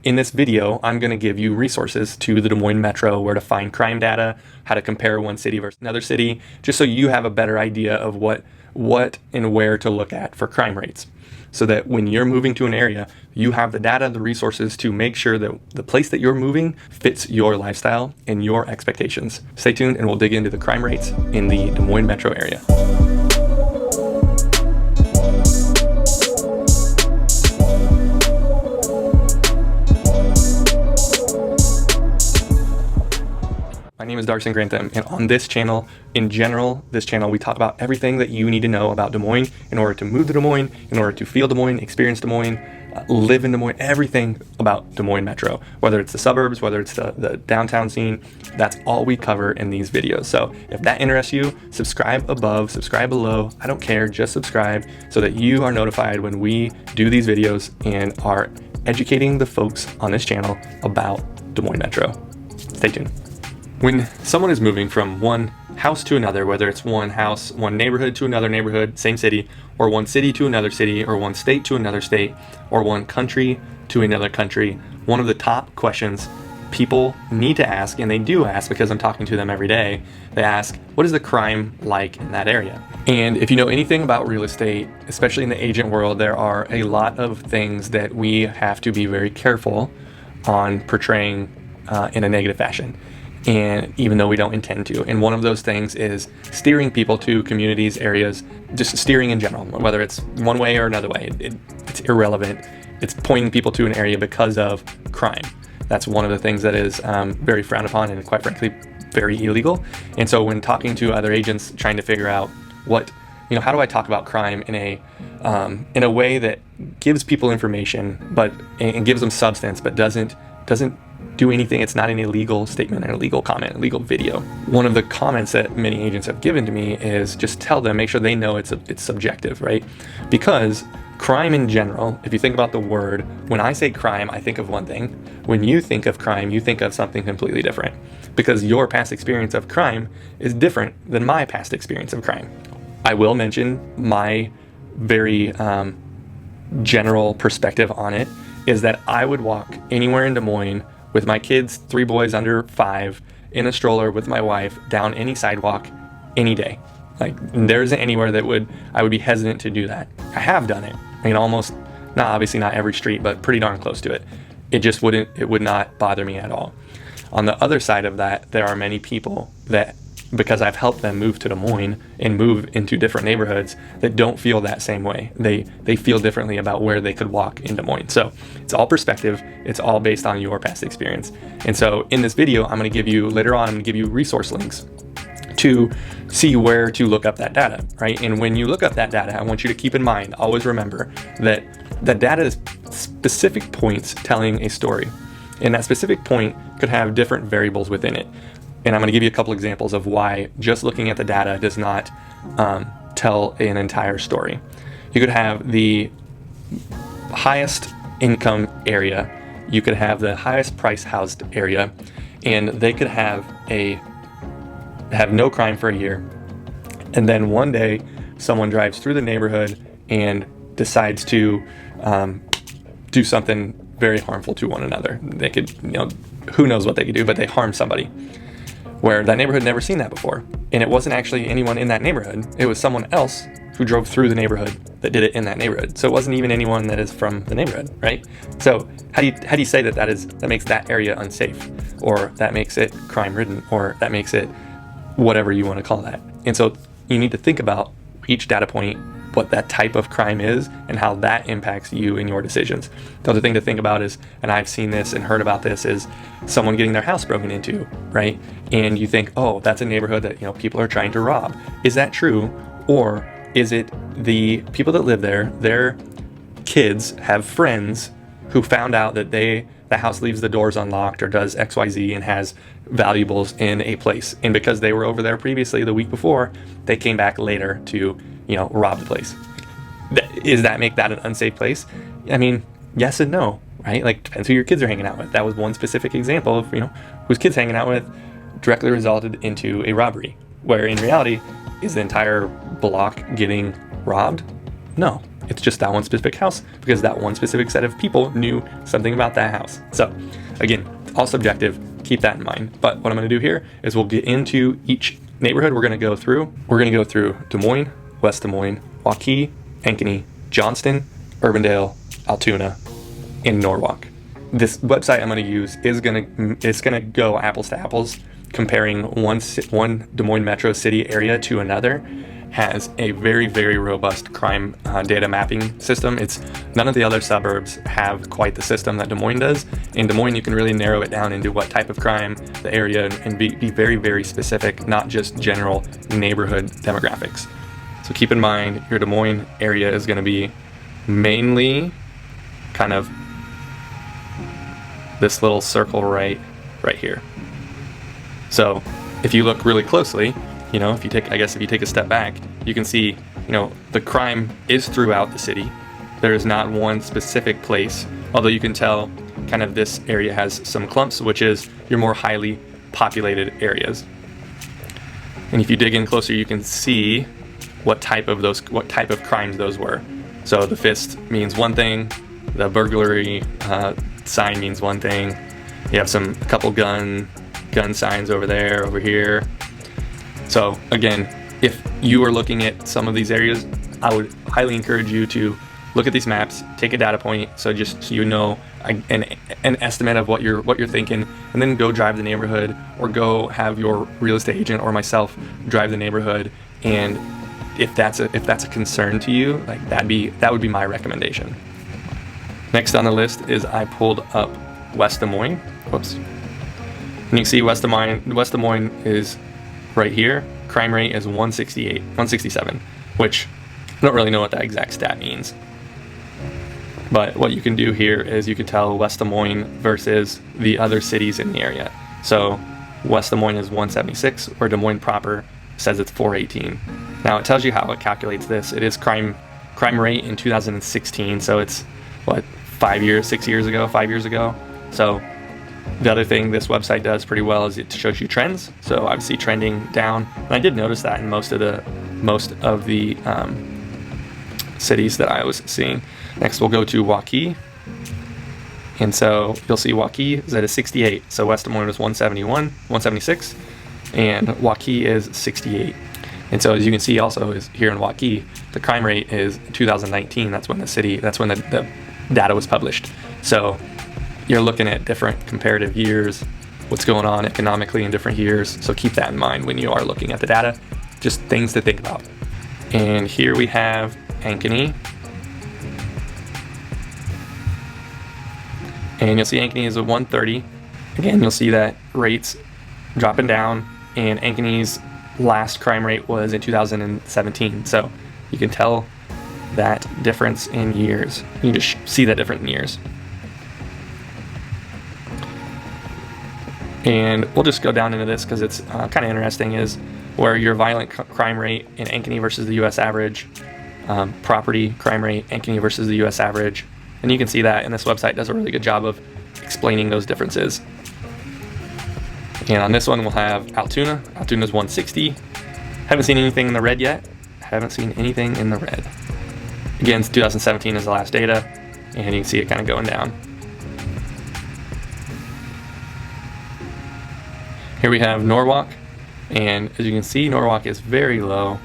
In this video, I'm going to give you resources to the Des Moines Metro, where to find crime data, how to compare one city versus another city, just so you have a better idea of what and where to look at for crime rates. So that when you're moving to an area, you have the data, the resources to make sure that the place that you're moving fits your lifestyle and your expectations. Stay tuned and we'll dig into the crime rates in the Des Moines Metro area. My name is Darson Grantham, and on this channel, in general, we talk about everything that you need to know about Des Moines in order to move to Des Moines, in order to feel Des Moines, experience Des Moines, live in Des Moines, everything about Des Moines Metro. Whether it's the suburbs, whether it's the downtown scene, that's all we cover in these videos. So if that interests you, subscribe above, subscribe below, I don't care, just subscribe so that you are notified when we do these videos and are educating the folks on this channel about Des Moines Metro. Stay tuned. When someone is moving from one house to another, whether it's one house, one neighborhood to another neighborhood, same city, or one city to another city, or one state to another state, or one country to another country, one of the top questions people need to ask, and they do ask because I'm talking to them every day, they ask, what is the crime like in that area? And if you know anything about real estate, especially in the agent world, there are a lot of things that we have to be very careful on portraying in a negative fashion. And even though we don't intend to. And one of those things is steering people to communities, areas, just steering in general, whether it's one way or another way. It's irrelevant. It's pointing people to an area because of crime. That's one of the things that is very frowned upon and quite frankly, very illegal. And so when talking to other agents, trying to figure out how do I talk about crime in a way that gives people information, and gives them substance, but doesn't do anything. It's not an illegal statement, an illegal comment, an illegal video. One of the comments that many agents have given to me is just tell them, make sure they know it's subjective, right? Because crime in general, if you think about the word, when I say crime, I think of one thing. When you think of crime, you think of something completely different, because your past experience of crime is different than my past experience of crime. I will mention my very general perspective on it is that I would walk anywhere in Des Moines with my kids, 3 boys under 5, in a stroller with my wife, down any sidewalk, any day. Like, there isn't anywhere that I would be hesitant to do that. I have done it. I mean, obviously not every street, but pretty darn close to it. It would not bother me at all. On the other side of that, there are many people that, because I've helped them move to Des Moines and move into different neighborhoods, that don't feel that same way. They feel differently about where they could walk in Des Moines. So it's all perspective. It's all based on your past experience. And so in this video, I'm going to give you resource links to see where to look up that data, right? And when you look up that data, I want you to keep in mind, always remember that the data is specific points telling a story. And that specific point could have different variables within it. And I'm going to give you a couple examples of why just looking at the data does not tell an entire story. You could have the highest income area, you could have the highest price housed area, and they could have no crime for a year. And then one day someone drives through the neighborhood and decides to do something very harmful to one another. They could, who knows what they could do, but they harm somebody. Where that neighborhood had never seen that before. And it wasn't actually anyone in that neighborhood. It was someone else who drove through the neighborhood that did it in that neighborhood. So it wasn't even anyone that is from the neighborhood, right? So how do you say that makes that area unsafe, or that makes it crime ridden, or that makes it whatever you want to call that? And so you need to think about each data point, what that type of crime is, and how that impacts you in your decisions. The other thing to think about is, and I've seen this and heard about this, is someone getting their house broken into, right? And you think, oh, that's a neighborhood that people are trying to rob. Is that true? Or is it the people that live there, their kids have friends who found out that the house leaves the doors unlocked or does XYZ and has valuables in a place. And because they were over there previously the week before, they came back later to rob the place. Does that make that an unsafe place? I mean, yes and no, right? Like, depends who your kids are hanging out with. That was one specific example of, whose kids hanging out with directly resulted into a robbery, where in reality, is the entire block getting robbed? No, It's just that one specific house because that one specific set of people knew something about that house. So again, all subjective, keep that in mind. But what I'm gonna do here is we'll get into each neighborhood we're gonna go through. We're gonna go through Des Moines, West Des Moines, Waukee, Ankeny, Johnston, Urbandale, Altoona, and Norwalk. This website I'm going to use is going to go apples to apples, comparing one Des Moines Metro city area to another. Has a very, very robust crime data mapping system. None of the other suburbs have quite the system that Des Moines does. In Des Moines, you can really narrow it down into what type of crime, the area, and be very, very specific, not just general neighborhood demographics. So keep in mind, your Des Moines area is going to be mainly kind of this little circle right here. So if you look really closely, if you take a step back, you can see, the crime is throughout the city. There is not one specific place, although you can tell kind of this area has some clumps, which is your more highly populated areas. And if you dig in closer, you can see what type of crimes those were. So the fist means one thing, the burglary sign means one thing. You have a couple gun signs over there, over here. So again, if you are looking at some of these areas, I would highly encourage you to look at these maps, take a data point, so just so you know an estimate of what you're thinking, and then go drive the neighborhood, or go have your real estate agent or myself drive the neighborhood. And if that's a concern to you, like that would be my recommendation. Next on the list is I pulled up West Des Moines. Whoops. And you can see West Des Moines is right here. Crime rate is 167, which I don't really know what that exact stat means. But what you can do here is you can tell West Des Moines versus the other cities in the area. So West Des Moines is 176, where Des Moines proper says it's 418. Now it tells you how it calculates this. It is crime rate in 2016, so it's 5 years ago. So the other thing this website does pretty well is it shows you trends. So obviously trending down, and I did notice that in most of the cities that I was seeing. Next we'll go to Waukee, and so you'll see Waukee is at a 68. So West Des Moines was 176, and Waukee is 68. And so as you can see also is here in Waukee, the crime rate is 2019. That's when the data was published. So you're looking at different comparative years, what's going on economically in different years. So keep that in mind when you are looking at the data, just things to think about. And here we have Ankeny. And you'll see Ankeny is a 130. Again, you'll see that rates dropping down, and Ankeny's last crime rate was in 2017. So you can tell that difference in years. You can just see that difference in years. And we'll just go down into this because it's kind of interesting, is where your violent crime rate in Ankeny versus the U.S. average, property crime rate, Ankeny versus the U.S. average. And you can see that, and this website does a really good job of explaining those differences. And on this one, we'll have Altoona. Altoona's 160. Haven't seen anything in the red yet. Again, 2017 is the last data, and you can see it kind of going down. Here we have Norwalk, and as you can see, Norwalk is very low.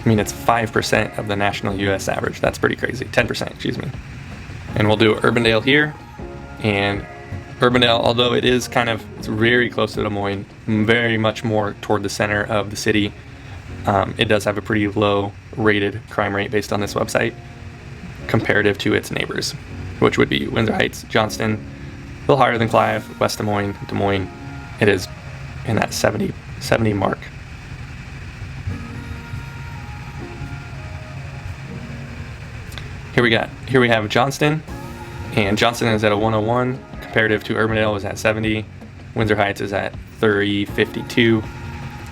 I mean, it's 5% of the national US average. That's pretty crazy. 10%, excuse me. And we'll do Urbandale here. And Urbandale, although it's very close to Des Moines, very much more toward the center of the city, it does have a pretty low rated crime rate based on this website comparative to its neighbors, which would be Windsor Heights, Johnston, a little higher than Clive, West Des Moines, Des Moines. It is in that 70 mark. Here we have Johnston, and Johnston is at a 101 comparative to Urbandale is at 70. Windsor Heights is at 52. Here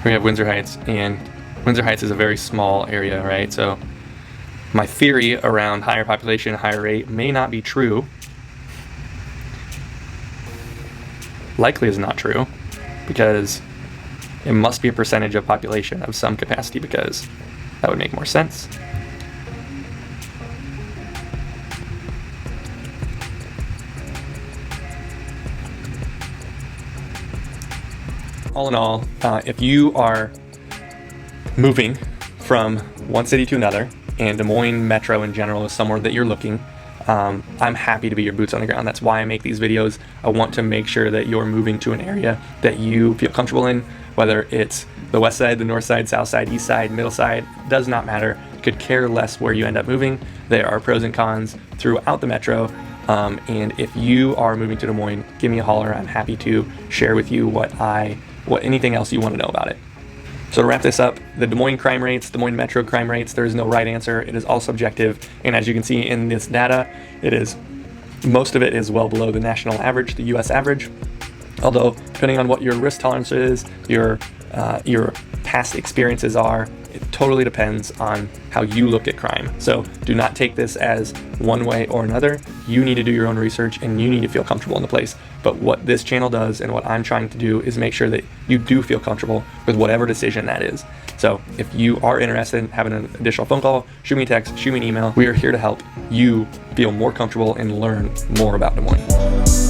we have Windsor Heights, and Windsor Heights is a very small area, right? So my theory around higher population, higher rate may not be true. Likely is not true, because it must be a percentage of population of some capacity, because that would make more sense. All in all, if you are moving from one city to another, and Des Moines Metro in general is somewhere that you're looking, I'm happy to be your boots on the ground. That's why I make these videos. I want to make sure that you're moving to an area that you feel comfortable in, whether it's the west side, the north side, south side, east side, middle side, does not matter. Could care less where you end up moving. There are pros and cons throughout the metro. And if you are moving to Des Moines, give me a holler. I'm happy to share with you what anything else you want to know about it. So to wrap this up, the Des Moines crime rates, Des Moines Metro crime rates, there is no right answer. It is all subjective. And as you can see in this data, most of it is well below the national average, the US average. Although, depending on what your risk tolerance is, your past experiences are, it totally depends on how you look at crime. So do not take this as one way or another. You need to do your own research, and you need to feel comfortable in the place. But what this channel does, and what I'm trying to do, is make sure that you do feel comfortable with whatever decision that is. So if you are interested in having an additional phone call, shoot me a text, shoot me an email. We are here to help you feel more comfortable and learn more about Des Moines.